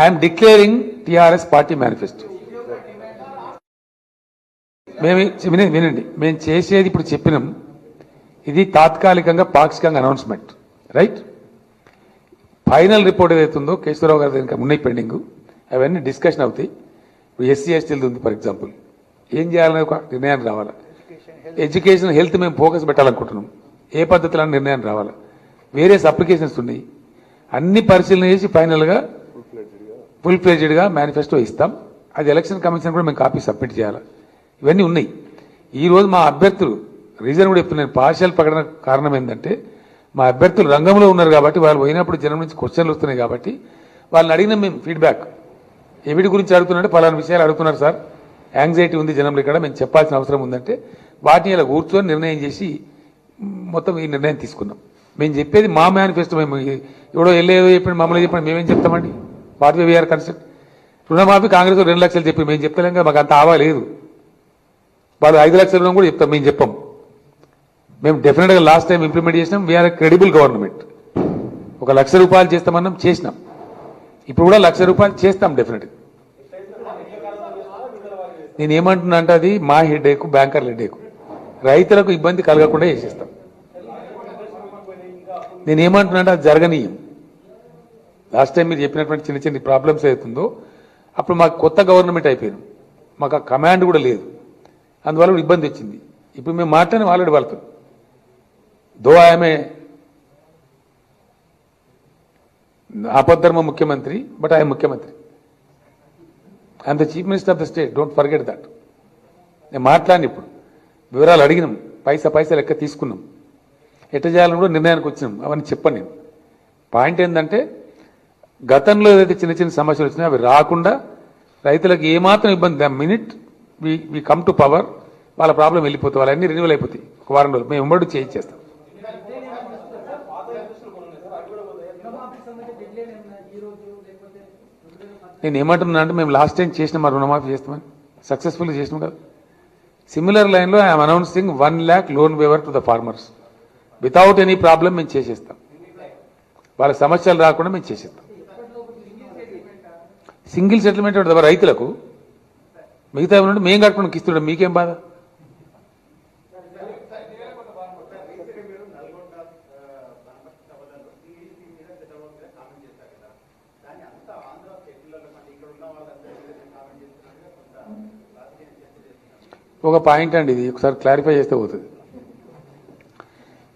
I'm declaring TRS party manifesto. వినండి, మేము చేసేది ఇప్పుడు చెప్పినాం, ఇది తాత్కాలికంగా పాక్షికంగా అనౌన్స్మెంట్, రైట్? ఫైనల్ రిపోర్ట్ ఏదైతుందో కేశవరావు గారి దగ్గర ఉన్నాయి పెండింగ్, అవన్నీ డిస్కషన్ అవుతాయి. ఇప్పుడు ఎస్సీ ఎస్టీలది ఉంది ఫర్ ఎగ్జాంపుల్, ఏం చేయాలనే ఒక నిర్ణయానికి రావాలి. ఎడ్యుకేషన్ హెల్త్ మేము ఫోకస్ పెట్టాలనుకుంటున్నాం, ఏ పద్ధతిలో నిర్ణయానికి రావాలి. వేరియస్ అప్లికేషన్స్ ఉన్నాయి, అన్ని పరిశీలన చేసి ఫైనల్గా ఫుల్ ఫ్లెడ్జ్డ్గా మేనిఫెస్టో ఇస్తాం. అది ఎలక్షన్ కమిషన్ కూడా మేము కాపీ సబ్మిట్ చేయాలి. ఇవన్నీ ఉన్నాయి. ఈరోజు మా అభ్యర్థులు రీజన్ కూడా చెప్తున్నాను, పార్షియల్ ప్రకటన కారణం ఏంటంటే మా అభ్యర్థులు రంగంలో ఉన్నారు కాబట్టి, వాళ్ళు పోయినప్పుడు జనం నుంచి క్వశ్చన్లు వస్తున్నాయి కాబట్టి వాళ్ళని అడిగిన మేము ఫీడ్బ్యాక్ ఎవిడి గురించి అడుగుతున్నారంటే పలానా విషయాలు అడుగుతున్నారు సార్, యాంగ్జైటీ ఉంది జనంలో, ఇక్కడ మేము చెప్పాల్సిన అవసరం ఉందంటే వాటిని ఇలా కూర్చొని నిర్ణయం చేసి మొత్తం ఈ నిర్ణయం తీసుకున్నాం. మేము చెప్పేది మా మేనిఫెస్టో, మేము ఎవడో వెళ్ళేదో చెప్పండి మమ్మల్ని చెప్పండి మేమేం చెప్తామండి. What we are concern. రుణమాఫీ కాంగ్రెస్ 2 లక్షలు చెప్పి మేము చెప్తలేం కదా, మాకు అంత ఆవా లేదు. వాళ్ళు 5 లక్షలు కూడా చెప్తాం, మేము చెప్పాం. మేము డెఫినెట్గా లాస్ట్ టైం ఇంప్లిమెంట్ చేసినాం. We are credible government. 1 లక్ష రూపాయలు చేస్తామన్నాం, చేసినాం. ఇప్పుడు కూడా 1 లక్ష రూపాయలు చేస్తాం డెఫినెట్గా. నేను ఏమంటున్నా అంటే అది మా హెడేక్, బ్యాంకర్ల హెడేక్. రైతులకు ఇబ్బంది కలగకుండా చేసేస్తాం. నేను ఏమంటున్నా అంటే అది జరగనీయం. లాస్ట్ టైం మీరు చెప్పినటువంటి చిన్న చిన్న ప్రాబ్లమ్స్ అవుతుందో అప్పుడు మాకు కొత్త గవర్నమెంట్ అయిపోయింది, మాకు ఆ కమాండ్ కూడా లేదు, అందువల్ల ఇబ్బంది వచ్చింది. ఇప్పుడు మేము మాట్లాడిన ఆల్రెడీ వాళ్ళతో దో ఆమె ఆపద్ధర్మ ముఖ్యమంత్రి, బట్ ఐఎమ్ ముఖ్యమంత్రి, I'm the chief minister of the state, don't forget that. నేను మాట్లాడిన ఇప్పుడు వివరాలు అడిగినాం, పైసా లెక్క తీసుకున్నాం, ఎట్ట చేయాలని కూడా నిర్ణయానికి వచ్చినాం. అవన్నీ చెప్పండి. నేను పాయింట్ ఏంటంటే గతంలో ఏదైతే చిన్న చిన్న సమస్యలు వచ్చినాయో అవి రాకుండా రైతులకు ఏమాత్రం ఇబ్బంది, the minute we come to power వాళ్ళ ప్రాబ్లం వెళ్ళిపోతాయి, వాళ్ళన్నీ రెన్యూవల్ అయిపోతాయి. 1 వారం రోజులు మేము ఉమ్మడి చేయించేస్తాం. నేను ఏమంటున్నా అంటే మేము లాస్ట్ టైం చేసిన మా రుణమాఫీ చేస్తామని సక్సెస్ఫుల్గా చేసినాం కదా. సిమిలర్ లైన్లో I'm announcing 1 lakh loan waiver to the farmers without any problem. మేము చేసేస్తాం, వాళ్ళ సమస్యలు రాకుండా మేము చేసేస్తాం. సింగిల్ సెటిల్మెంట్ ఉంటుంది రైతులకు, మిగతా ఏమన్నా మేము కట్టుకుని ఇస్తుంటాం, మీకేం బాధ? ఒక పాయింట్ అండి, ఇది ఒకసారి క్లారిఫై చేస్తే పోతుంది.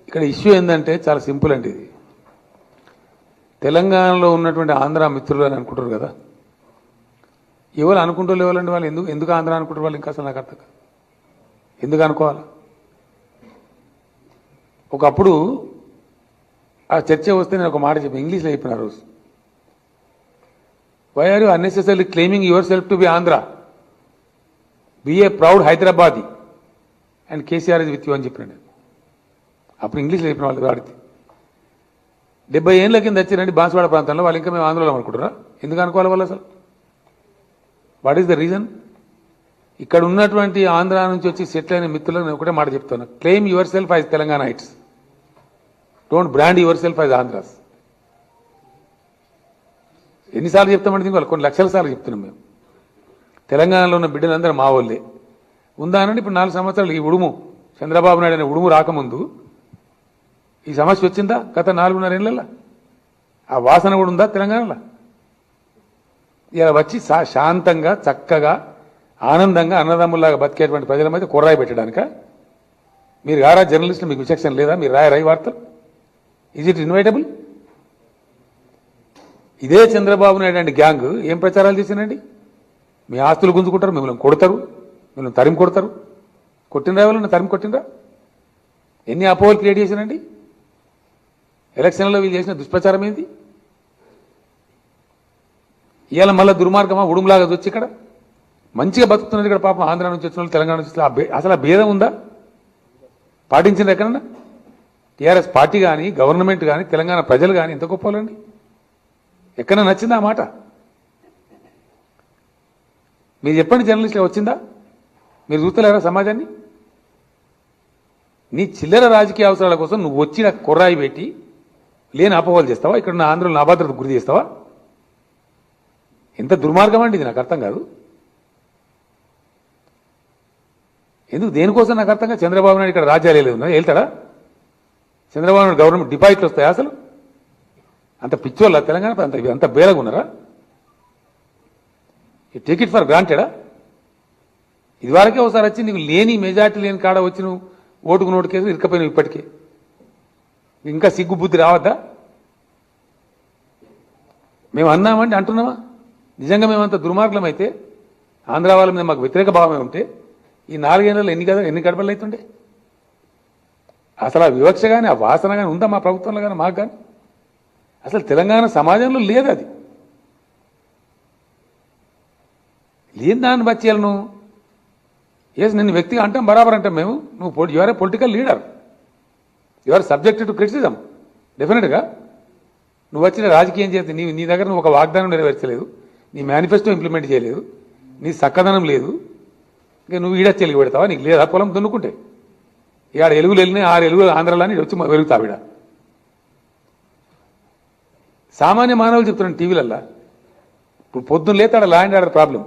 ఇక్కడ ఇష్యూ ఏంటంటే చాలా సింపుల్ అండి. ఇది తెలంగాణలో ఉన్నటువంటి ఆంధ్ర మిత్రులు అని అనుకుంటారు కదా, ఎవరు అనుకుంటారు లేవాలండి, వాళ్ళు ఎందుకు ఆంధ్ర అనుకుంటారు వాళ్ళు? ఇంకా అసలు నాకు అర్థం కాదు, ఎందుకు అనుకోవాలి? ఒకప్పుడు ఆ చర్చ వస్తే నేను ఒక మాట చెప్పాను, ఇంగ్లీష్లో చెప్పిన రోజు, why are you unnecessary claiming yourself to be Andhra, be a proud Hyderabadi and KCR is with you అని చెప్పినాడు. అప్పుడు ఇంగ్లీష్లో చెప్పిన వాళ్ళు వాడితే 70 ఏళ్ళ కింద వచ్చిరండి బాన్సువాడ ప్రాంతంలో, వాళ్ళు ఇంకా మేము ఆంధ్రలో అనుకుంటారా? ఎందుకు అనుకోవాలి వాళ్ళు అసలు? What is the reason? ఇక్కడ ఉన్నటువంటి ఆంధ్ర నుంచి వచ్చి సెటిల్ అయిన మిత్రులకు నేను ఒకటే మాట చెప్తాను, claim your self as Telangana it's, don't brand your self as Andhra's. ఎన్నిసార్లు చెప్తామంటే వాళ్ళు కొన్ని లక్షల సార్లు చెప్తున్నాం. మేము తెలంగాణలో ఉన్న బిడ్డలందరూ మా వాళ్ళే ఉందా అనండి. ఇప్పుడు 4 సంవత్సరాలు ఈ ఉడుము చంద్రబాబు నాయుడు అనే ఉడుము రాకముందు ఈ సమస్య వచ్చిందా? గత 4.5 ఏళ్ళ ఆ వాసన కూడా ఉందా తెలంగాణలో? ఇలా వచ్చి శాంతంగా చక్కగా ఆనందంగా అన్నదమ్ముల్లాగా బతికేటువంటి ప్రజల మీద కొర్రాయి పెట్టడానిక మీరు గారా జర్నలిస్టులు? మీకు విచక్షణ లేదా? మీరు రాయి వార్తలు? Is it inevitable? ఇదే చంద్రబాబు నాయుడు అండి గ్యాంగ్ ఏం ప్రచారాలు చేశానండి? మీ ఆస్తులు గుంజుకుంటారు, మిమ్మల్ని కొడతారు, మిమ్మల్ని తరిమి కొడతారు. కొట్టినరా వాళ్ళని తరిమి కొట్టినరా? ఎన్ని అపోహలు క్రియేట్ చేశానండి? ఎలక్షన్లో వీళ్ళు చేసిన దుష్ప్రచారం ఏంది? ఇవాళ మళ్ళీ దుర్మార్గమా ఉడుములాగా వచ్చి ఇక్కడ మంచిగా బతుకుతున్నారు ఇక్కడ పాపం ఆంధ్ర నుంచి వచ్చిన వాళ్ళు, తెలంగాణ నుంచి అసలు ఆ భేదం ఉందా? పాటించింది ఎక్కడన్నా? టీఆర్ఎస్ పార్టీ కానీ గవర్నమెంట్ కానీ తెలంగాణ ప్రజలు కానీ ఎంత గొప్పలండి? ఎక్కడ నచ్చిందా ఆ మాట? మీరు చెప్పండి, జర్నలిస్టులు వచ్చిందా? మీరు చూస్తలేరా సమాజాన్ని? నీ చిల్లర రాజకీయ అవసరాల కోసం నువ్వు వచ్చి నాకు కొర్రాయి పెట్టి లేని అపోహలు చేస్తావా? ఇక్కడ ఉన్న ఆంధ్రలో అభద్రత గురి చేస్తావా? ఎంత దుర్మార్గం అండి ఇది, నాకు అర్థం కాదు. ఎందుకు దేనికోసం నాకు అర్థం కాదు. చంద్రబాబు నాయుడు ఇక్కడ రాజ్యాలు లేదు వెళ్తాడా? చంద్రబాబు నాయుడు గవర్నమెంట్ డిపాజిట్లు వస్తాయి అసలు? అంత పిచ్చోళ్ళ తెలంగాణ అంత బేలగా ఉన్నారా? ఈ టేక్ ఇట్ ఫర్ గ్రాంటెడా? ఇదివరకే ఒకసారి వచ్చి నీకు లేని మెజార్టీ లేని కాడ వచ్చి నువ్వు ఓటుకు నోటు కేసు ఇరుకపోయినావు. ఇప్పటికే ఇంకా సిగ్గు బుద్ధి రావద్దా? మేము అన్నామండి, అంటున్నామా? నిజంగా మేమంత దుర్మార్గం అయితే, ఆంధ్ర వాళ్ళ మీద మాకు వ్యతిరేక భావమే ఉంటే ఈ 4 ఏళ్లలో ఎన్ని గడపలు అవుతుండే? అసలు ఆ వివక్ష కానీ ఆ వాసన కానీ ఉందా మా ప్రభుత్వంలో కానీ మాకు కానీ? అసలు తెలంగాణ సమాజంలో లేదు అది. లేని దాన్ని బచ్చేయాలి నువ్వు. నిన్ను వ్యక్తిగా అంటాం, బరాబర్ అంటాం మేము. నువ్వు you are a political leader, you are subjected to criticism డెఫినెట్గా. నువ్వు వచ్చిన రాజకీయం చేస్తే నీ దగ్గర నువ్వు ఒక వాగ్దానం నెరవేర్చలేదు, నీ మేనిఫెస్టో ఇంప్లిమెంట్ చేయలేదు, నీ చక్కదనం లేదు, ఇంకా నువ్వు ఈడ చెలుగు పెడతావా? నీకు లేదా పొలం దున్నుకుంటే? ఈడ ఎలుగులు వెళ్ళినాయి, 6 ఎలుగులు ఆంధ్రలోని వచ్చి వెలుగుతావు. ఈడ సామాన్య మానవులు చెప్తున్నాను టీవీలల్లా. ఇప్పుడు పొద్దున్న లేతాడ లా అండ్ ఆర్డర్ ప్రాబ్లం.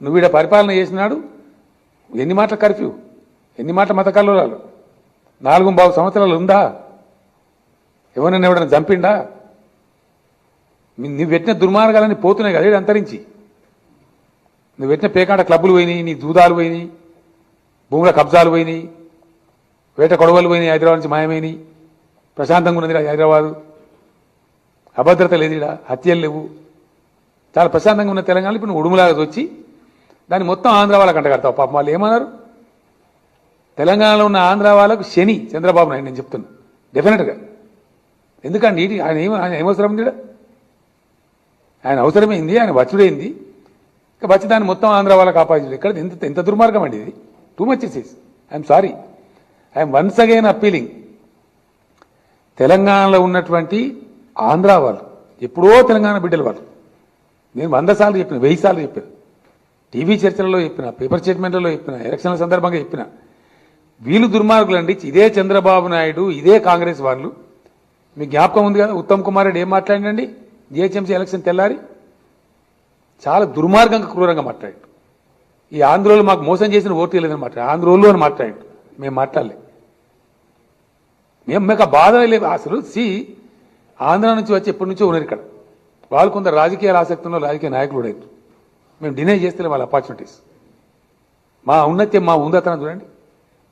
నువ్వు ఈడ పరిపాలన చేసినాడు, ఎన్ని మాటల కర్ఫ్యూ, ఎన్ని మాటల మత కల్లోలాలు, 4.5 సంవత్సరాలు ఉందా? ఎవరైనా చంపిండా? నువ్వు పెట్టిన దుర్మార్గాలని పోతున్నాయి కదా ఈడ అంతరించి. నువ్వు పెట్టిన పేకాట క్లబ్బులు పోయినాయి, నీ దూదాలు పోయినాయి, భూముల కబ్జాలు పోయినాయి, వేట కొడవలు పోయినాయి, హైదరాబాద్ నుంచి మాయమైనాయి. ప్రశాంతంగా ఉన్నది హైదరాబాదు, అభద్రత లేదు, ఇక్కడ హత్యలు లేవు, చాలా ప్రశాంతంగా ఉన్న తెలంగాణలో ఇప్పుడు నువ్వు ఉడుములాగా వచ్చి దాన్ని మొత్తం ఆంధ్ర వాళ్ళకి అంటగడతావు. పాపం వాళ్ళు ఏమన్నారు? తెలంగాణలో ఉన్న ఆంధ్ర వాళ్ళకు శని చంద్రబాబు నాయుడు, నేను చెప్తున్నా డెఫినెట్గా. ఎందుకండి ఆయన ఏమవసరం ఉంది? ఆయన అవసరమైంది, ఆయన వచ్చుడైంది, ఇక వచ్చి దాన్ని మొత్తం ఆంధ్ర వాళ్ళకి ఆపాదించడు. ఇక్కడ ఎంత దుర్మార్గం అండి ఇది. Too much is. I'm sorry, I'm once again appealing. తెలంగాణలో ఉన్నటువంటి ఆంధ్ర వాళ్ళు, ఎప్పుడో తెలంగాణ బిడ్డలు వాళ్ళు, నేను 100 సార్లు చెప్పిన, 1000 సార్లు చెప్పాను, టీవీ చర్చలలో చెప్పిన, పేపర్ స్టేట్మెంట్లలో చెప్పిన, ఎలక్షన్ల సందర్భంగా చెప్పిన, వీళ్ళు దుర్మార్గులు అండి. ఇదే చంద్రబాబు నాయుడు, ఇదే కాంగ్రెస్ వాళ్ళు. మీకు జ్ఞాపకం ఉంది కదా, ఉత్తమ్ కుమార్ రెడ్డి ఏం మాట్లాడండి జిహెచ్ఎంసీ ఎలక్షన్ తెల్లారి? చాలా దుర్మార్గంగా క్రూరంగా మాట్లాడాడు. ఈ ఆంధ్రోలు మాకు మోసం చేసిన ఓటు లేదని మాట్లాడు, ఆంధ్రోలు అని మాట్లాడాడు. మేము మాట్లాడలేదు, మీకు ఆ బాధ లేదు అసలు. ఆంధ్ర నుంచి వచ్చి ఎప్పటి నుంచో ఉన్నారు ఇక్కడ వాళ్ళు. కొందరు రాజకీయాల ఆసక్తిలో రాజకీయ నాయకులు కూడా అవుతారు. మేము డినై చేస్తే వాళ్ళ ఆపర్చునిటీస్. మా ఉన్నతి, మా ఉందతనం చూడండి.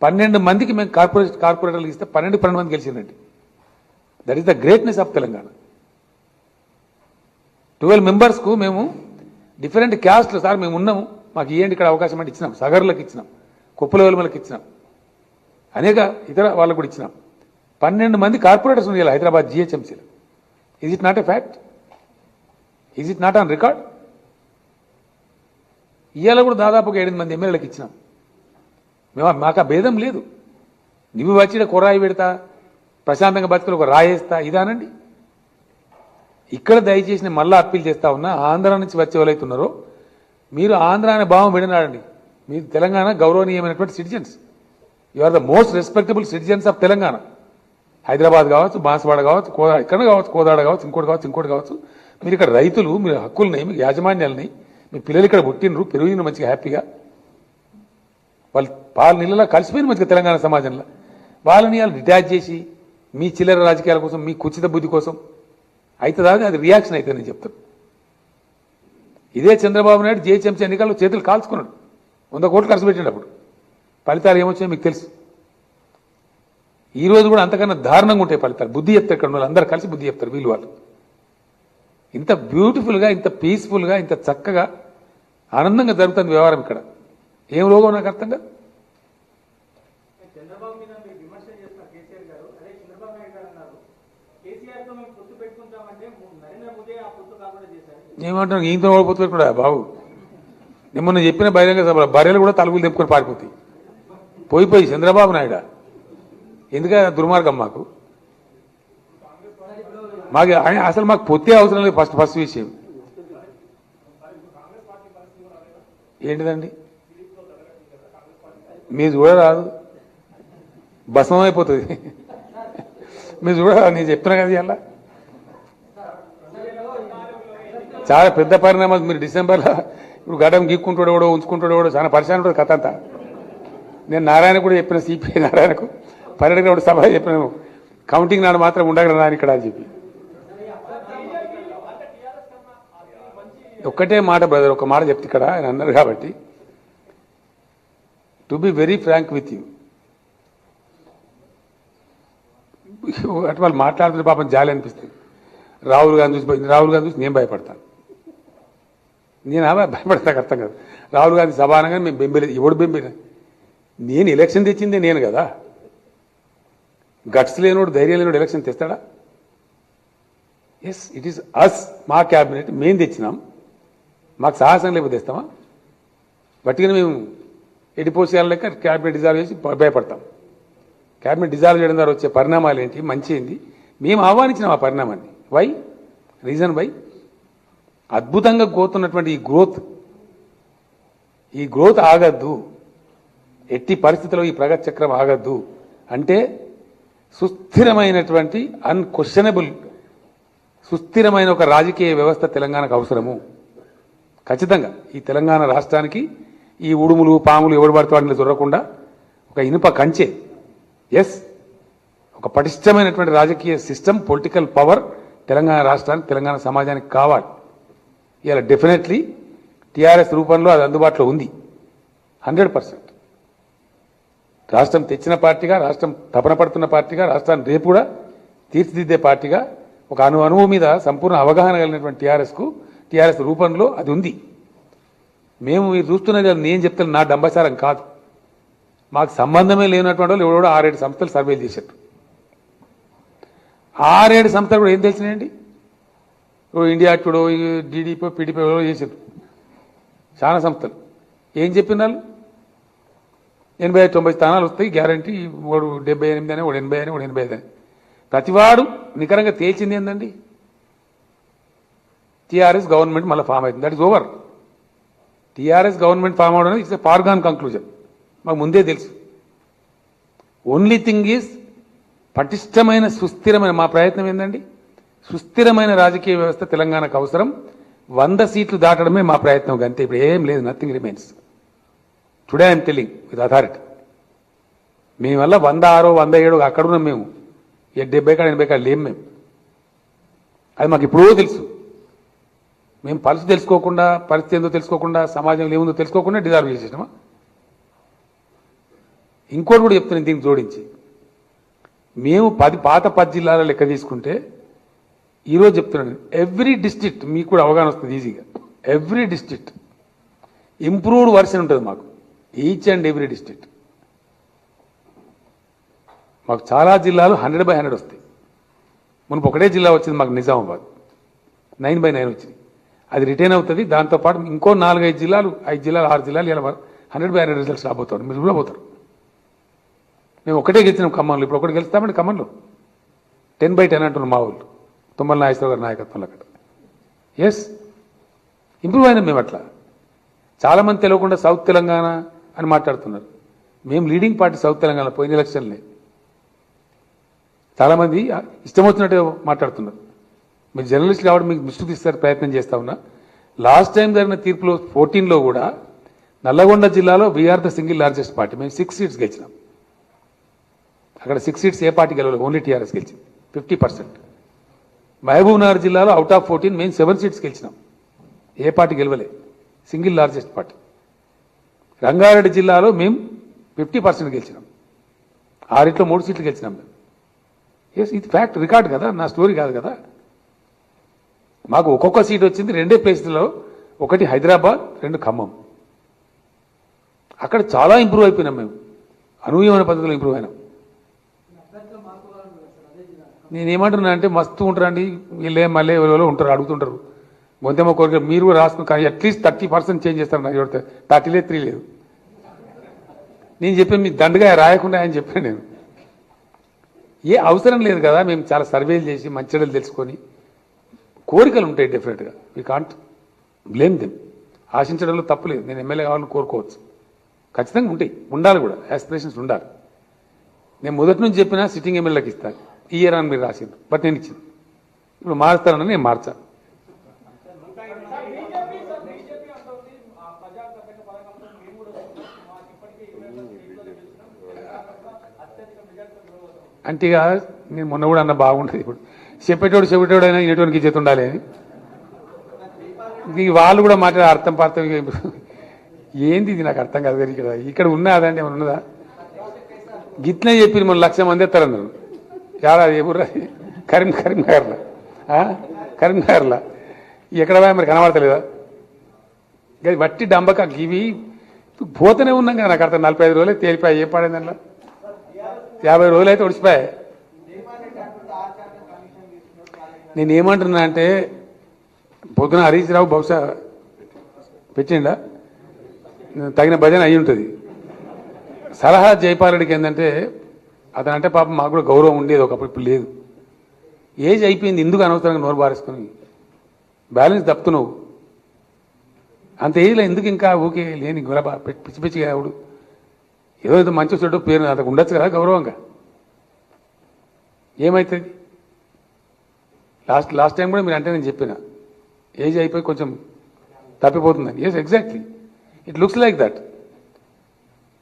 12 మందికి మేము కార్పొరేటర్లు ఇస్తే 12 మంది గెలిచిందండి. That is the greatness of Telangana. 12 మెంబర్స్కు మేము డిఫరెంట్ క్యాస్ట్లు, సార్ మేము ఉన్నాము, మాకు ఇవ్వండి ఇక్కడ అవకాశం అంటే ఇచ్చినాం. సగర్లకు ఇచ్చినాం, కుప్పల వెలుమలకు ఇచ్చినాం, అనేక ఇతర వాళ్ళకు కూడా ఇచ్చినాం. 12 మంది కార్పొరేటర్స్ ఉన్నాయి హైదరాబాద్ జిహెచ్ఎంసీలో. Is it not a fact? Is it not on record? ఇవాళ కూడా దాదాపుగా 8 మంది ఎమ్మెల్యేలకు ఇచ్చినాం. మాకు ఆ భేదం లేదు. నువ్వు వచ్చి కొరాయి పెడతా, ప్రశాంతంగా బతుకులు ఒక రాయేస్తా, ఇదానండి. ఇక్కడ దయచేసి నేను మళ్ళీ అప్పీల్ చేస్తా ఉన్నా, ఆంధ్ర నుంచి వచ్చే వాళ్ళైతే ఉన్నారో మీరు ఆంధ్ర అనే భావం విడనాడండి. మీరు తెలంగాణ గౌరవనీయమైనటువంటి citizens. You are the most respectable citizens of Telangana. Hyderabad కావచ్చు, బాన్సువాడ కావచ్చు, ఇక్కడ కావచ్చు, కోదాడ కావచ్చు, ఇంకోటి కావచ్చు. మీరు ఇక్కడ రైతులు, మీరు హక్కులున్నాయి, మీకు యాజమాన్యాలున్నాయి, మీ పిల్లలు ఇక్కడ పుట్టినరు, పెరిగిన మంచిగా హ్యాపీగా, వాళ్ళు పాలు నీళ్ళలా కలిసిపోయిన మంచిగా తెలంగాణ సమాజంలో. వాళ్ళని వాళ్ళు డిటాచ్ చేసి మీ చిల్లర రాజకీయాల కోసం, మీ కుచిత బుద్ధి కోసం అవుతుందా? అది రియాక్షన్ అయితే నేను చెప్తాను. ఇదే చంద్రబాబు నాయుడు జిహెచ్ఎంసీ ఎన్నికల్లో చేతులు కాల్చుకున్నాడు, 100 కోట్లు ఖర్చు పెట్టినప్పుడు. ఫలితాలు ఏమొచ్చాయో మీకు తెలుసు. ఈ రోజు కూడా అంతకన్నా దారుణంగా ఉంటాయి ఫలితాలు. బుద్ధి చెప్తారు ఇక్కడ వాళ్ళు అందరూ కలిసి బుద్ధి చెప్తారు. వీళ్ళు వాళ్ళు ఇంత బ్యూటిఫుల్గా, ఇంత పీస్ఫుల్గా, ఇంత చక్కగా ఆనందంగా జరుగుతుంది వ్యవహారం ఇక్కడ. ఏం రోగం నాకు అర్థం కాదు. ఏమంటాను, ఈయనతో ఓడిపోతుంది కూడా బాబు. నేను మొన్న చెప్పిన బహిరంగ సభలో బర్రెలు కూడా తలుపులు తెంపుకొని పారిపోతాయి. పోయి చంద్రబాబు నాయుడు ఎందుక దుర్మార్గం మాకు అసలు మాకు పొత్తే అవసరం లేదు. ఫస్ట్ విషయం ఏంటిదండి, మీరు చూడరాదు, భస్మం అయిపోతుంది. మీరు చూడరా, నేను చెప్తున్నా కదా ఇలా చాలా పెద్ద పరిణామాలు. మీరు డిసెంబర్లో ఇప్పుడు గడ్డం గీక్కుంటాడు కూడా ఉంచుకుంటాడు కూడా చాలా పరిశాన్ ఉంటుంది కథ అంతా. నేను నారాయణ కూడా చెప్పిన, సిపిఐ నారాయణకు పర్యటన సభ చెప్పినాను, కౌంటింగ్ నాడు మాత్రం ఉండగలరా ఇక్కడ అని చెప్పి. ఒక్కటే మాట బ్రదర్, ఒక మాట చెప్తే ఇక్కడ ఆయన అన్నారు కాబట్టి, to be very frank with you, అటు వాళ్ళు మాట్లాడుతుంటే పాపం జాలి అనిపిస్తుంది. రాహుల్ గాంధీ చూసి నేను భయపడతాను. నేను భయపడతాను అర్థం కాదు. రాహుల్ గాంధీ సభానంగా మేము బెంబేలేదు. ఎవడు బెంబేలే? నేను ఎలక్షన్ తెచ్చిందే నేను కదా. గట్స్ లేనోడు, ధైర్యం లేనోడు ఎలక్షన్ తెస్తాడా? ఎస్, ఇట్ ఈస్ అస్. మా క్యాబినెట్ మేము తెచ్చినాం, మాకు సాహసం లేకపోతే తెస్తామా? బట్టిగా మేము ఎడిపోసేయాల లెక్క క్యాబినెట్ డిజాల్వ్ చేసి భయపడతాం. క్యాబినెట్ డిజాల్వ్ చేయడం ద్వారా వచ్చే పరిణామాలు ఏంటి, మంచి ఏంటి, మేము ఆహ్వానించినాం ఆ పరిణామాన్ని. Why reason why? అద్భుతంగా పోతున్నటువంటి ఈ గ్రోత్ ఆగద్దు, ఎట్టి పరిస్థితుల్లో ఈ ప్రగతి చక్రం ఆగద్దు అంటే సుస్థిరమైనటువంటి అన్క్వశ్చనబుల్ సుస్థిరమైన ఒక రాజకీయ వ్యవస్థ తెలంగాణకు అవసరము. ఖచ్చితంగా ఈ తెలంగాణ రాష్ట్రానికి ఈ ఉడుములు పాములు ఎవడు పడితే వాటిని దొరకకుండా ఒక ఇనుప కంచె, ఎస్, ఒక పటిష్టమైనటువంటి రాజకీయ సిస్టమ్, పొలిటికల్ పవర్ తెలంగాణ రాష్ట్రానికి, తెలంగాణ సమాజానికి కావాలి. ఇలా డెఫినెట్లీ టీఆర్ఎస్ రూపంలో అది అందుబాటులో ఉంది 100%. రాష్ట్రం తెచ్చిన పార్టీగా, రాష్ట్రం తపన పడుతున్న పార్టీగా, రాష్ట్రాన్ని రేపు కూడా తీర్చిదిద్దే పార్టీగా ఒక అనుభవం మీద సంపూర్ణ అవగాహన కలిగినటువంటి టీఆర్ఎస్ రూపంలో అది ఉంది. మేము మీరు చూస్తున్నది నేను చెప్తాను, నా డంబసారం కాదు. మాకు సంబంధమే లేనటువంటి వాళ్ళు ఎవడో 6-7 సంస్థలు సర్వేలు చేశారు. 6-7 సంస్థలు కూడా ఏం తెలిసినాయండి? ఇండియా టుడో, టీడీపీ, పీడీపీ చేశారు చాలా సంస్థలు. ఏం చెప్పినారు? 80-90 స్థానాలు వస్తాయి గ్యారంటీ, వాడు 78 అని, వాడు 80 అని, వాడు 85 అని. ప్రతివాడు నికరంగా తేల్చింది ఏందండి? టీఆర్ఎస్ గవర్నమెంట్ మళ్ళీ ఫామ్ అవుతుంది. That is over. TRS government form అవడం ఇట్స్ ఎ ఫార్గాన్ కంక్లూజన్, మాకు ముందే తెలుసు. ఓన్లీ థింగ్ ఈజ్ పటిష్టమైన సుస్థిరమైన, మా ప్రయత్నం ఏందండి, సుస్థిరమైన రాజకీయ వ్యవస్థ తెలంగాణకు అవసరం. 100 సీట్లు దాటడమే మా ప్రయత్నం అంతే. ఇప్పుడు ఏం లేదు, nothing remains. Today I'm telling with authority. మేము వల్ల 106, 107 అక్కడున్నాం మేము. 70 కాడ లేం మేము. అది మాకు ఎప్పుడో తెలుసు. మేము పరిస్థితి తెలుసుకోకుండా, పరిస్థితి ఏందో తెలుసుకోకుండా, సమాజంలో ఏముందో తెలుసుకోకుండా డిజాల్వ్ చేసేసినామా? ఇంకోటి కూడా చెప్తున్నాను దీనికి జోడించి, మేము పాత 10 జిల్లాల లెక్క తీసుకుంటే, ఈరోజు చెప్తున్నాను, ఎవ్రీ డిస్ట్రిక్ట్ మీకు కూడా అవగాహన వస్తుంది ఈజీగా. ఎవ్రీ డిస్ట్రిక్ట్ ఇంప్రూవ్డ్ వర్షన్ ఉంటుంది మాకు, ఈచ్ అండ్ ఎవ్రీ డిస్ట్రిక్ట్. మాకు చాలా జిల్లాలు 100/100 వస్తాయి. మునుపు ఒకటే జిల్లా వచ్చింది మాకు, నిజామాబాద్ 9/9 వచ్చింది. అది రిటైన్ అవుతుంది. దాంతోపాటు ఇంకో 4-5 జిల్లాలు, 5 జిల్లాలు, 6 జిల్లాలు ఇలా 100/100 రిజల్ట్స్ రాబోతారు. మీరు కూడా పోతారు. మేము ఒకటే గెలిచినాం ఖమ్మంలో. ఇప్పుడు ఒకటి గెలుస్తామండి ఖమ్మంలో. 10/10 అంటున్నారు మా వాళ్ళు, తుమ్మల నాగేశ్వరరావు గారి నాయకత్వంలో అక్కడ. ఎస్, ఇంప్రూవ్ అయినాం మేము. అట్లా చాలామంది తెలియకుండా సౌత్ తెలంగాణ అని మాట్లాడుతున్నారు. మేము లీడింగ్ పార్టీ సౌత్ తెలంగాణ పోయిన ఎలక్షన్లే. చాలామంది ఇష్టం వచ్చినట్టు మాట్లాడుతున్నారు. మీరు జర్నలిస్ట్ కాబట్టి మీకు దృష్టి తీస్తారు, ప్రయత్నం చేస్తా ఉన్నా. లాస్ట్ టైం జరిగిన తీర్పులో 14లో కూడా నల్లగొండ జిల్లాలో we are the single largest party. మేము 6 సీట్స్ గెలిచినాం. అక్కడ 6 సీట్స్ ఏ పార్టీ గెలవలేదు, ఓన్లీ టీఆర్ఎస్ గెలిచింది 50%. మహబూబ్ నగర్ జిల్లాలో అవుట్ ఆఫ్ 14 మేము 7 సీట్స్ గెలిచినాం. ఏ పార్టీ గెలవలే, సింగిల్ లార్జెస్ట్ పార్టీ. రంగారెడ్డి జిల్లాలో మేము 50% గెలిచినాం. 6 3 సీట్లు గెలిచినాం మేము. ఎస్, ఇది ఫ్యాక్ట్, రికార్డ్ కదా, నా స్టోరీ కాదు కదా. మాకు ఒక్కొక్క సీట్ వచ్చింది 2 ప్లేస్లలో, ఒకటి హైదరాబాద్, 2 ఖమ్మం. అక్కడ చాలా ఇంప్రూవ్ అయిపోయినాం మేము, అనూహ్యమైన పద్ధతిలో ఇంప్రూవ్ అయినాం. నేనేమంటున్నా అంటే, మస్తు ఉంటారండి వీళ్ళే, మళ్ళీ ఎవరో ఉంటారు, అడుగుతుంటారు మొత్తేమో కోరిక. మీరు కూడా రాసుకుని కానీ అట్లీస్ట్ 30% చేంజ్ చేస్తారు. నాకు చూడితే 30 లేదు, 3 లేదు. నేను చెప్పాను మీకు దండగా రాయకుండా అని చెప్పాను నేను. ఏ అవసరం లేదు కదా. మేము చాలా సర్వేలు చేసి మంచిడలు తెలుసుకొని, కోరికలు ఉంటాయి డెఫినెట్గా. We can't blame them. ఆశించడంలో తప్పు లేదు. నేను ఎమ్మెల్యే కావాలని కోరుకోవచ్చు, ఖచ్చితంగా ఉంటాయి, ఉండాలి కూడా, యాస్పిరేషన్స్ ఉండాలి. నేను మొదటి నుంచి చెప్పినా సిట్టింగ్ ఎమ్మెల్యేలకు ఇస్తాను, ఈ ఇయర్ అని మీరు రాసింది, బట్ నేను ఇచ్చింది. ఇప్పుడు మారుస్తానని నేను మార్చాను. అంటే ఇక నేను మొన్న కూడా అన్న బాగుంటుంది ఇప్పుడు చెప్పేటోడు అయినా ఇనేటోనికి చేతి ఉండాలి అని ఇది వాళ్ళు కూడా మాట్లాడే అర్థం ఏంది ఇది నాకు అర్థం కాదు ఇక్కడ ఉన్నదండి ఏమైనా ఉన్నదా గిట్లే చెప్పి మన 1,00,000 మంది ఎత్తారన్నారు యారా ఎప్పుడురా కరీంనగర్లా ఎక్కడ మరి కనబడతలేదా వట్టి డంబక ఇవి పోతూనే ఉన్నాం కదా నాకు అర్థం 45 రోజులే తేలిపోయాయి ఏం పాడైంది అందులో 50 రోజులు అయితే ఒడిచిపోయాయి నేనేమంటున్నా అంటే పొద్దున హరీష్ రావు బహుశా పెట్టిండా తగిన భజన అయి ఉంటుంది సలహా జైపాలరెడ్డికి ఏంటంటే అతనంటే పాపం మాకు కూడా గౌరవం ఉండేది ఒకప్పుడు ఇప్పుడు లేదు ఏజ్ అయిపోయింది ఎందుకు అనవసరంగా నోరు బారేసుకుని బ్యాలెన్స్ తప్పుతున్నావు అంత ఏజ్లో ఎందుకు ఇంకా ఊకే లేని గురబా పిచ్చి పిచ్చిగా ఆవిడు ఏదో మంచి చెడు పేరు అతను ఉండొచ్చు కదా గౌరవంగా ఏమవుతుంది లాస్ట్ టైం కూడా మీరు అంటే నేను చెప్పిన ఏజ్ అయిపోయి కొంచెం తప్పిపోతుందని yes exactly it looks like that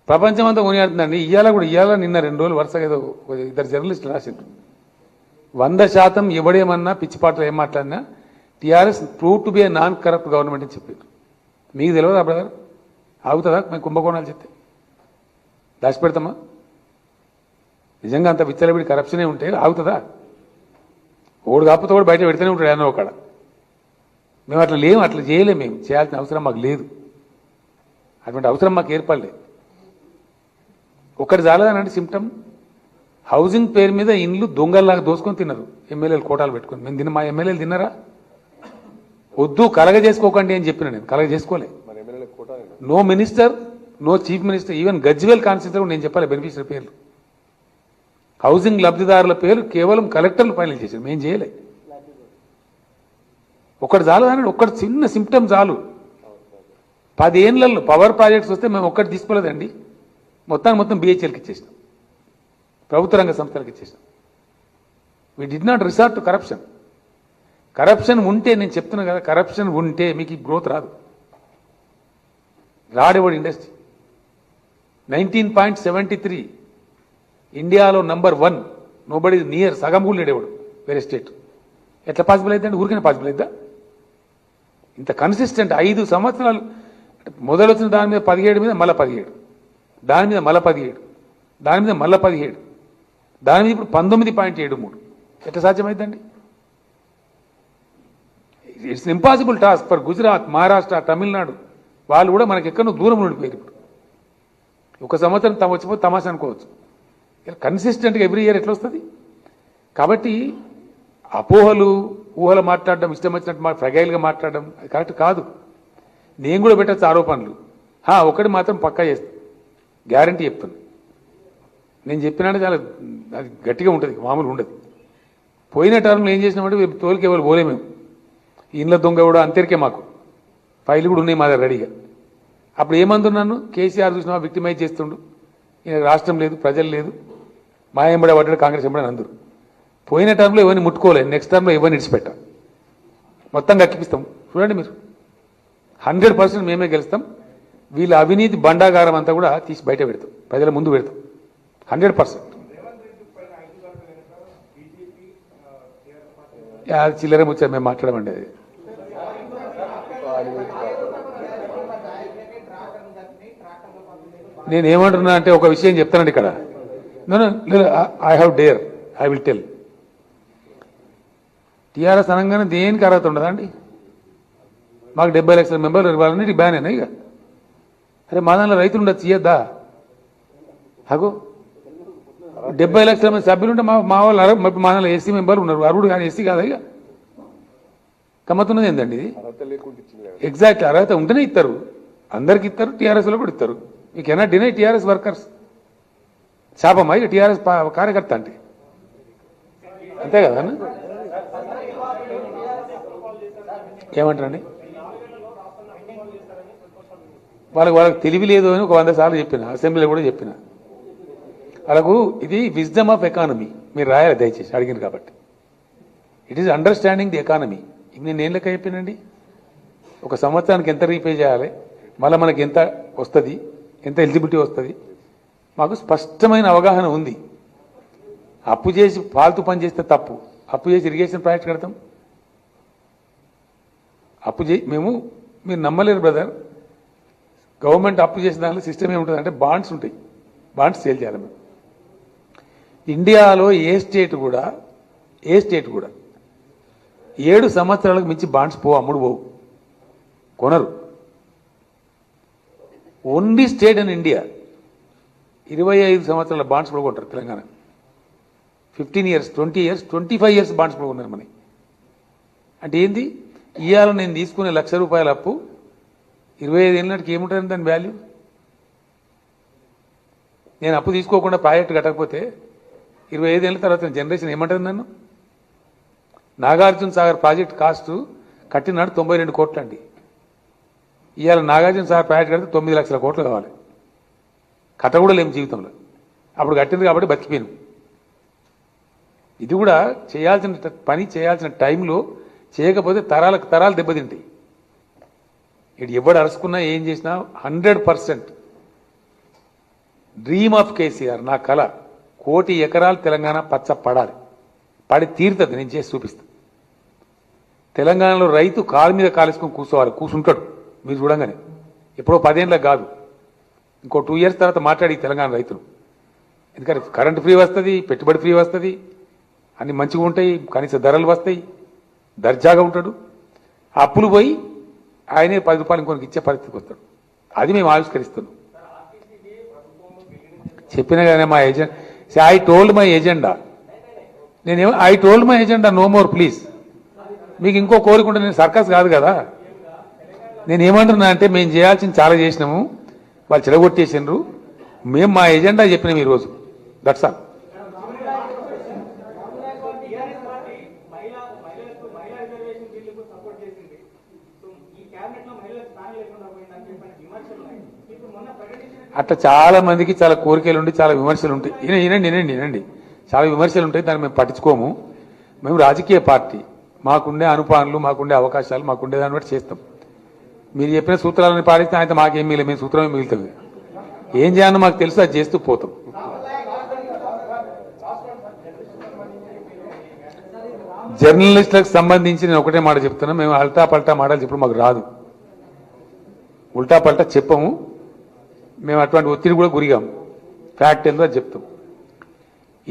ప్రపంచం అంతా కొనియాడుతుందండి ఇవాళ నిన్న 2 రోజులు వరుసగా ఏదో ఇద్దరు జర్నలిస్టులు రాసిండ్రు 100% ఎవడేమన్నా పిచ్చిపాటలు ఏం మాట్లాడినా TRS prove to be A non corrupt government అని చెప్పారు మీకు తెలియదు అప్పుడు గారు ఆగుతుందా మేము కుంభకోణాలు చెప్తే దాచిపెడతామా నిజంగా అంత విచ్చలబడి కరప్షనే ఉంటే ఆగుతుందా ఓడు కాకపోతే కూడా బయట పెడితేనే ఉంటాడు అన్న ఒకడ మేము అట్లా లేము అట్లా చేయలేము మేము చేయాల్సిన అవసరం మాకు లేదు అటువంటి అవసరం మాకు ఏర్పడలేదు ఒకటి చాలదనంటే సిమ్టమ్ హౌసింగ్ పేరు మీద ఇండ్లు దొంగల్లాగా దోసుకొని తిన్నారు ఎమ్మెల్యేలు కోటాలు పెట్టుకొని మేము మా ఎమ్మెల్యేలు తిన్నారా వద్దు కలగ చేసుకోకండి అని చెప్పిన నేను కలగ చేసుకోలే no minister no chief minister even Gajwel constituency నేను చెప్పాలి బెనిఫిషియరీ పేర్లు హౌసింగ్ లబ్ధిదారుల పేరు కేవలం కలెక్టర్లు ఫైనల్ చేశారు మేము చేయలే ఒకటి చాలు అని ఒక్కటి చిన్న సిమ్టమ్ చాలు 10 ఏళ్లలో పవర్ ప్రాజెక్ట్స్ వస్తే మేము ఒక్కటి తీసుకోలేదండి మొత్తం బిహెచ్ఎల్కి ఇచ్చేసినాం ప్రభుత్వ రంగ సంస్థలకు ఇచ్చేసినాం we did not resort to corruption ఉంటే నేను చెప్తున్నా కదా కరప్షన్ ఉంటే మీకు గ్రోత్ రాడేవాడు ఇండస్ట్రీ 19.73 ఇండియాలో నంబర్ 1 నోబడి నియర్ సగం కూడా లేడేవాడు వేరే స్టేట్ ఎట్లా పాసిబుల్ అవుతుందంటే ఊరికైనా పాసిబుల్ అవుతుందా ఇంత కన్సిస్టెంట్ 5 సంవత్సరాలు మొదలొచ్చిన దాని మీద 17 మీద మళ్ళీ 17 దాని మీద మళ్ళీ 17 దాని మీద మళ్ళీ 17 దాని మీద ఇప్పుడు 19.73 ఎట్లా సాధ్యమైందండి it's impossible task for Gujarat Maharashtra Tamil Nadu వాళ్ళు కూడా మనకి ఎక్కడో దూరం ఉండిపోయారు ఇప్పుడు ఒక సంవత్సరం వచ్చిపోతే తమాషా అనుకోవచ్చు కన్సిస్టెంట్గా ఎవ్రీ ఇయర్ ఎట్లా వస్తుంది కాబట్టి అపోహలు ఊహలు మాట్లాడడం ఇష్టం వచ్చినట్టు ఫ్రగైల్గా మాట్లాడడం అది కరెక్ట్ కాదు నేను కూడా పెట్టచ్చు ఆరోపణలు ఒకటి మాత్రం పక్కా చేస్తాను గ్యారంటీ చెప్తాను నేను చెప్పినా చాలా అది గట్టిగా ఉంటుంది మామూలు ఉండదు పోయిన టర్మ్లో ఏం చేసినామంటే తోలికి ఎవరు పోలే మేము ఇండ్ల దొంగ కూడా అంతరికే మాకు ఫైల్ కూడా ఉన్నాయి మా దగ్గర రెడీగా అప్పుడు ఏమంటున్నాను కేసీఆర్ చూసినా విక్టిమైజ్ చేస్తుండు ఈయన రాష్ట్రం లేదు ప్రజలు లేదు మా ఎంబడే పడ్డాడు కాంగ్రెస్ ఎంబడే అందరూ పోయిన టర్మ్లో ఎవరిని ముట్టుకోలేదు నెక్స్ట్ టర్మ్లో ఎవరిని ఇడిచిపెట్టా మొత్తం గక్కిపిస్తాం చూడండి మీరు 100% మేమే గెలుస్తాం వీళ్ళ అవినీతి బండాగారం అంతా కూడా తీసి బయట పెడతాం ప్రజల ముందు పెడతాం 100%. చిల్లర ముచ్చా మేము మాట్లాడమండి అది నేనేమంటున్నా అంటే ఒక విషయం చెప్తానండి ఇక్కడ I have dare I will tell TRS అనగానే దేనికి అర్హత ఉండదండి మాకు 70 లక్షల మెంబర్లు ఇవ్వాలని బ్యాన్ అయినా ఇక అరే మా దానిలో రైతులు ఉండొచ్చు ఇయ్యద్దా అగో 70 లక్షల మంది సభ్యులు ఉంటే మా వాళ్ళు మా దానిలో ఎస్సీ మెంబర్లు ఉన్నారు అరువుడు కానీ ఎస్సీ కాదా ఇక గమ్మతున్నది ఏంటండి ఇది ఎగ్జాక్ట్లీ అర్హత ఉంటేనే ఇస్తారు అందరికి ఇస్తారు టీఆర్ఎస్లో కూడా ఇస్తారు you cannot deny TRS workers శాపమా ఇక టీఆర్ఎస్ కార్యకర్త అంటే అంతే కదా ఏమంటారండి వాళ్ళకి తెలివి లేదు అని ఒక 100 సార్లు చెప్పిన అసెంబ్లీలో కూడా చెప్పిన వాళ్ళకు ఇది విజ్డమ్ ఆఫ్ ఎకానమీ మీరు రాయాలి దయచేసి అడిగింది కాబట్టి it is understanding the economy ఇది నేను ఏం లెక్క చెప్పానండి ఒక సంవత్సరానికి ఎంత రీపే చేయాలి మళ్ళీ మనకి ఎంత వస్తుంది ఎంత ఎలిజిబిలిటీ వస్తుంది మాకు స్పష్టమైన అవగాహన ఉంది అప్పు చేసి ఫాల్తూ పని చేస్తే తప్పు. అప్పు చేసి ఇరిగేషన్ ప్రాజెక్ట్ కడతాం. మీరు నమ్మలేరు బ్రదర్, గవర్నమెంట్ అప్పు చేసిన దాంట్లో సిస్టమ్ ఏముంటుంది అంటే బాండ్స్ ఉంటాయి, బాండ్స్ సేల్ చేయాలి మేము. ఇండియాలో ఏ స్టేట్ కూడా 7 సంవత్సరాలకు మించి బాండ్స్ అమ్ముడు పోవు, కొనరు. ఓన్లీ స్టేట్ ఇన్ ఇండియా 25 సంవత్సరాల బాండ్స్ కూడా కొంటారు. Telangana 15 years, 20 years, 25 years bonds కూడా కొన్నారు మనకి. అంటే ఏంది, ఇవాళ నేను తీసుకునే ₹1,00,000 అప్పు 25 ఏళ్ళ నాటికి ఏముంటుంది దాని వాల్యూ? నేను అప్పు తీసుకోకుండా ప్రాజెక్టు కట్టకపోతే 25 ఏళ్ళ తర్వాత జనరేషన్ ఏమంటుంది నన్ను? నాగార్జున సాగర్ ప్రాజెక్ట్ కాస్ట్ కట్టినాడు 92 కోట్లు అండి. ఇవాళ నాగార్జున సాగర్ ప్రాజెక్ట్ కడితే 9 లక్షల కోట్లు కావాలి. కట్ట కూడా లేము జీవితంలో. అప్పుడు కట్టింది కాబట్టి బతికిపోయాను. ఇది కూడా చేయాల్సిన పని చేయాల్సిన టైంలో చేయకపోతే తరాలు దెబ్బతింటాయి. ఇటు ఎవడు అరుచుకున్నా ఏం చేసినా 100% డ్రీమ్ ఆఫ్ కేసీఆర్, నా కళ 1 కోటి ఎకరాలు తెలంగాణ పచ్చ పడాలి, పడి తీరుతుంది. నేను చేసి చూపిస్తాను. తెలంగాణలో రైతు కాలు మీద కాలేసుకొని కూర్చుంటాడు. మీరు చూడంగానే ఎప్పుడో 10 ఏళ్ళకి కాదు, ఇంకో 2 years తర్వాత మాట్లాడి తెలంగాణ రైతులు. ఎందుకంటే కరెంటు ఫ్రీ వస్తుంది, పెట్టుబడి ఫ్రీ వస్తుంది, అన్ని మంచిగా ఉంటాయి, కనీస ధరలు వస్తాయి, దర్జాగా ఉంటాడు. ఆ అప్పులు పోయి ఆయనే ₹10 ఇంకొకరికి ఇచ్చే పరిస్థితికి వస్తాడు. అది మేము ఆవిష్కరిస్తున్నాం. చెప్పిన కానీ మా agenda, I told my agenda, I told my agenda, no more please. మీకు ఇంకో కోరికుంటే నేను సర్కస్ కాదు కదా. నేను ఏమంటున్నా అంటే మేము చేయాల్సింది చాలా చేసినాము, వాళ్ళు చెడగొట్టేసినారు. మేము మా ఎజెండా చెప్పినాం ఈరోజు, దట్స్ ఆల్. అట్లా చాలా మందికి చాలా కోరికలు ఉండి చాలా విమర్శలు ఉంటాయి. వినండి, చాలా విమర్శలు ఉంటాయి, దాన్ని మేము పట్టించుకోము. మేము రాజకీయ పార్టీ, మాకుండే అనుపానాలు, మాకుండే అవకాశాలు, మాకుండే దాన్ని బట్టి చేస్తాం. మీరు చెప్పిన సూత్రాలను పాటిస్తే అయితే మాకేం మిగిలేదు, మేము సూత్రమే మిగులుతుంది. ఏం చేయాలో మాకు తెలుసు, అది చేస్తూ పోతాం. జర్నలిస్టులకు సంబంధించి నేను ఒకటే మాట చెప్తున్నా, మేము అల్టా పల్టా మాటలు చెప్పడం మాకు రాదు, ఉల్టా పల్టా చెప్పము. మేము అటువంటి ఒత్తిడి కూడా గురిగాము. ఫ్యాక్ట్ ఏందో అది చెప్తాం.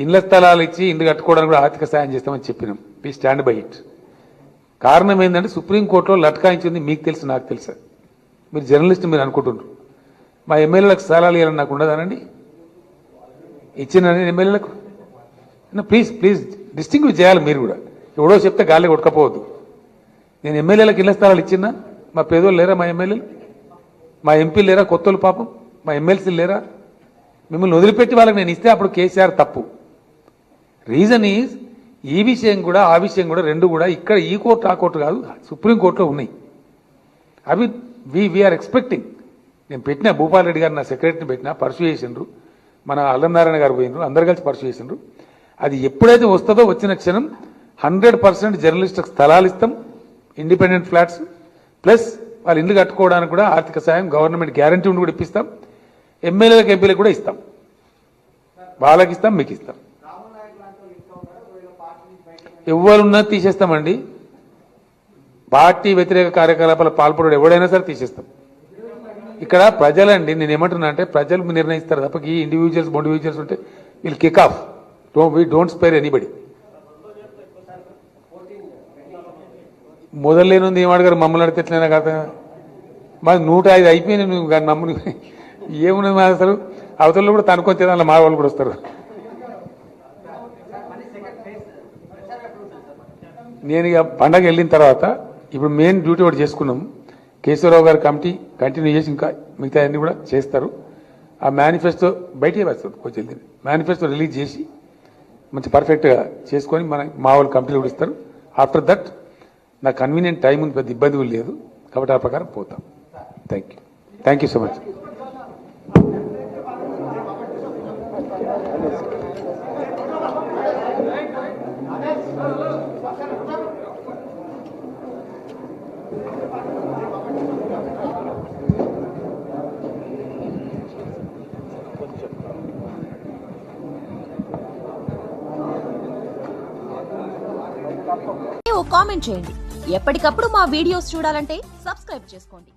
ఇండ్ల స్థలాలు ఇచ్చి ఇండ్లు కట్టుకోవడానికి కూడా ఆర్థిక సాయం చేస్తామని చెప్పినాం. Please stand by it. కారణం ఏంటంటే సుప్రీంకోర్టులో లట్కాయించింది మీకు తెలుసు, నాకు తెలుసా. మీరు జర్నలిస్ట్, మీరు అనుకుంటున్నారు మా ఎమ్మెల్యేలకు స్థలాలు ఇవ్వాలని నాకు ఉండదానండి. ఇచ్చిన ఎమ్మెల్యేలకు ప్లీజ్ డిస్టింగ్విష్ చేయాలి. మీరు కూడా ఎవడో చెప్తే గాలి కొట్టకపోవద్దు. నేను ఎమ్మెల్యేలకు ఇళ్ల స్థలాలు ఇచ్చినా, మా పేదోళ్ళు లేరా, మా ఎమ్మెల్యేలు, మా ఎంపీలు లేరా, కొత్తలు పాపం, మా ఎమ్మెల్సీలు లేరా? మిమ్మల్ని వదిలిపెట్టి వాళ్ళకి నేను ఇస్తే అప్పుడు కేసీఆర్ తప్పు. రీజన్ ఈజ్ ఈ విషయం కూడా ఆ విషయం కూడా రెండు కూడా ఇక్కడ ఈ కోర్టు ఆ కోర్టు కాదు, సుప్రీంకోర్టులో ఉన్నాయి. అవి వీఆర్ ఎక్స్పెక్టింగ్. నేను పెట్టిన భూపాల్ రెడ్డి గారు నా సెక్రటరీని పెట్టినా, పర్సూ చేసిండ్రు, మన అల్లంనారాయణ గారు పోయినరు, అందరు కలిసి పర్సూ చేసిండ్రు. అది ఎప్పుడైతే వస్తుందో వచ్చిన క్షణం 100% జర్నలిస్టులకు స్థలాలు ఇస్తాం, ఇండిపెండెంట్ ఫ్లాట్స్, ప్లస్ వాళ్ళు ఇల్లు కట్టుకోవడానికి కూడా ఆర్థిక సాయం గవర్నమెంట్ గ్యారంటీ ఉండి కూడా ఇప్పిస్తాం. ఎమ్మెల్యేలకు ఎంపీలకు కూడా ఇస్తాం, వాళ్ళకి ఇస్తాం, మీకు ఇస్తాం. ఎవరున్నా తీసేస్తామండి. పార్టీ వ్యతిరేక కార్యకలాపాలు పాల్పడు ఎవడైనా సరే తీసేస్తాం. ఇక్కడ ప్రజలండి, నేను ఏమంటున్నా అంటే ప్రజలు నిర్ణయిస్తారు తప్ప ఈ ఇండివిజువల్స్ ఉంటే వీళ్ళు kick off. We don't spare anybody. మొదలేనుంది ఏమాడగారు మమ్మల్ని అడితే ఎట్లయినా కదా, మాది 105 అయిపోయినాయి. నువ్వు నమ్ముని ఏమున్నది మా అసలు. అవతలలో కూడా తనుకొని తినాలి, మా వాళ్ళు కూడా వస్తారు. నేను ఇక పండగ వెళ్ళిన తర్వాత ఇప్పుడు మెయిన్ డ్యూటీ ఒకటి చేసుకున్నాం. కేశవరావు గారి కమిటీ కంటిన్యూ చేసి ఇంకా మిగతా అన్ని కూడా చేస్తారు. ఆ మేనిఫెస్టో బయటే వేస్తుంది, కొంచెం మేనిఫెస్టో రిలీజ్ చేసి మంచి పర్ఫెక్ట్గా చేసుకొని మా వాళ్ళు కంపెనీలు కూడా ఇస్తారు. ఆఫ్టర్ దట్ నాకు కన్వీనియంట్ టైం ఉంది, పెద్ద ఇబ్బంది కూడా లేదు కాబట్టి ఆ ప్రకారం పోతాం. Thank you so much. Comment చేయండి. ఎప్పటికప్పుడు మా వీడియోస్ చూడాలంటే సబ్స్క్రైబ్ చేసుకోండి.